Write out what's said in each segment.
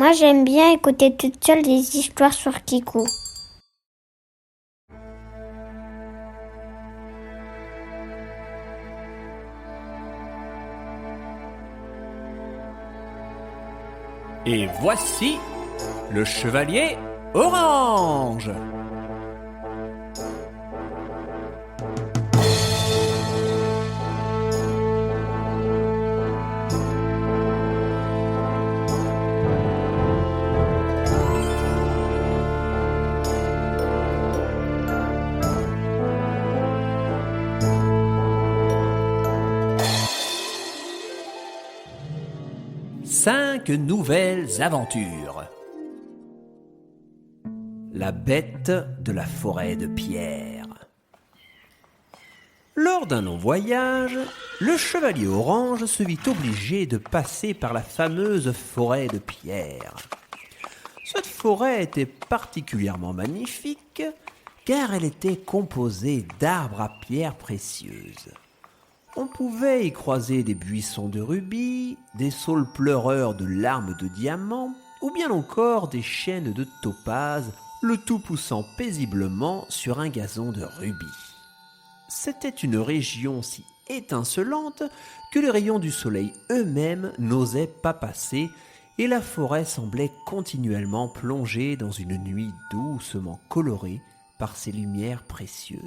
Moi, j'aime bien écouter toute seule des histoires sur Kiku. Et voici le chevalier orange. Cinq nouvelles aventures. La bête de la forêt de pierre. Lors d'un long voyage, le chevalier orange se vit obligé de passer par la fameuse forêt de pierre. Cette forêt était particulièrement magnifique car elle était composée d'arbres à pierres précieuses. On pouvait y croiser des buissons de rubis, des saules pleureurs de larmes de diamants, ou bien encore des chênes de topaz, le tout poussant paisiblement sur un gazon de rubis. C'était une région si étincelante que les rayons du soleil eux-mêmes n'osaient pas passer, et la forêt semblait continuellement plongée dans une nuit doucement colorée par ses lumières précieuses.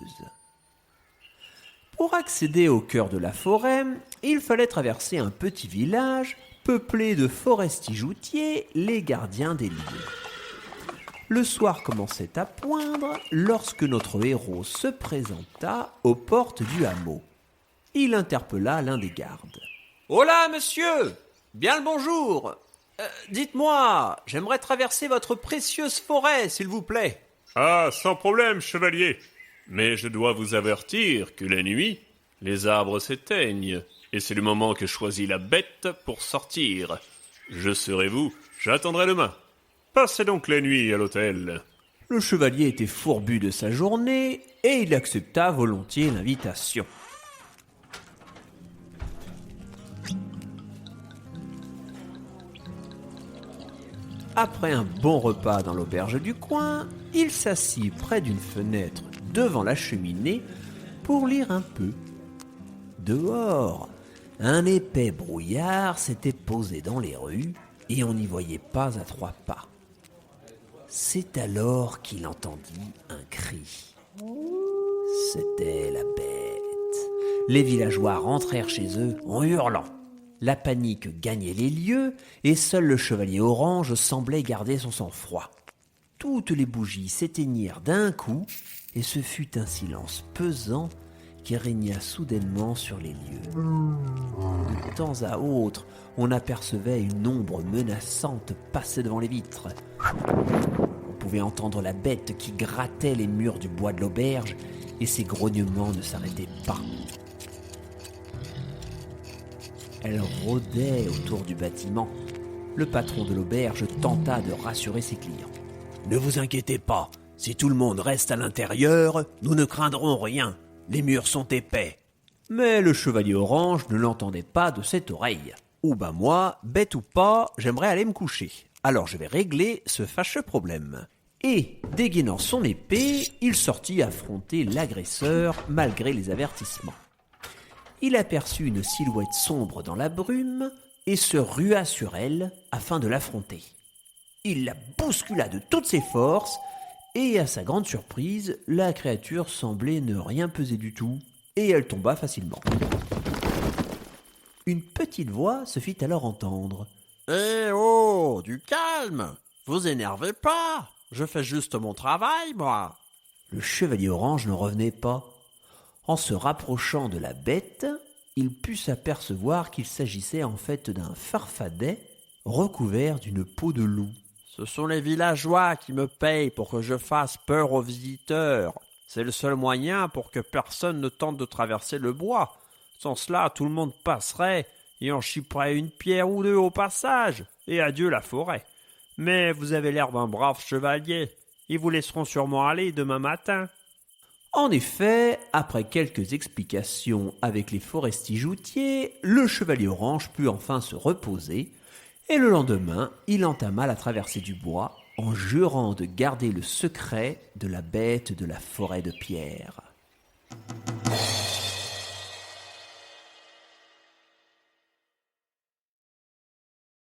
Pour accéder au cœur de la forêt, il fallait traverser un petit village peuplé de forestiers-joutiers, les gardiens des lieux. Le soir commençait à poindre lorsque notre héros se présenta aux portes du hameau. Il interpella l'un des gardes. « Hola, monsieur! Bien le bonjour! Dites-moi, j'aimerais traverser votre précieuse forêt, s'il vous plaît. » « Ah, sans problème, chevalier. Mais je dois vous avertir que la nuit, les arbres s'éteignent, et c'est le moment que choisit la bête pour sortir. Je serai vous, j'attendrai demain. Passez donc la nuit à l'hôtel. » Le chevalier était fourbu de sa journée et il accepta volontiers l'invitation. Après un bon repas dans l'auberge du coin, il s'assit près d'une fenêtre devant la cheminée pour lire un peu. Dehors, un épais brouillard s'était posé dans les rues et on n'y voyait pas à 3 pas. C'est alors qu'il entendit un cri. C'était la bête. Les villageois rentrèrent chez eux en hurlant. La panique gagnait les lieux et seul le chevalier orange semblait garder son sang-froid. Toutes les bougies s'éteignirent d'un coup et ce fut un silence pesant qui régna soudainement sur les lieux. De temps à autre, on apercevait une ombre menaçante passer devant les vitres. On pouvait entendre la bête qui grattait les murs du bois de l'auberge et ses grognements ne s'arrêtaient pas. Elle rôdait autour du bâtiment. Le patron de l'auberge tenta de rassurer ses clients. « Ne vous inquiétez pas, si tout le monde reste à l'intérieur, nous ne craindrons rien. Les murs sont épais. » Mais le chevalier orange ne l'entendait pas de cette oreille. « Ou ben moi, bête ou pas, j'aimerais aller me coucher. Alors je vais régler ce fâcheux problème. » Et, dégainant son épée, il sortit affronter l'agresseur malgré les avertissements. Il aperçut une silhouette sombre dans la brume et se rua sur elle afin de l'affronter. Il la bouscula de toutes ses forces et, à sa grande surprise, la créature semblait ne rien peser du tout et elle tomba facilement. Une petite voix se fit alors entendre. « Eh oh, du calme! Vous énervez pas! Je fais juste mon travail, moi !» Le chevalier orange ne revenait pas. En se rapprochant de la bête, il put s'apercevoir qu'il s'agissait en fait d'un farfadet recouvert d'une peau de loup. « Ce sont les villageois qui me payent pour que je fasse peur aux visiteurs. C'est le seul moyen pour que personne ne tente de traverser le bois. Sans cela, tout le monde passerait et en chipperait une pierre ou deux au passage. Et adieu la forêt. Mais vous avez l'air d'un brave chevalier. Ils vous laisseront sûrement aller demain matin. » En effet, après quelques explications avec les forestiers-joutiers, le chevalier orange put enfin se reposer Et le lendemain, il entama la traversée du bois en jurant de garder le secret de la bête de la forêt de pierre.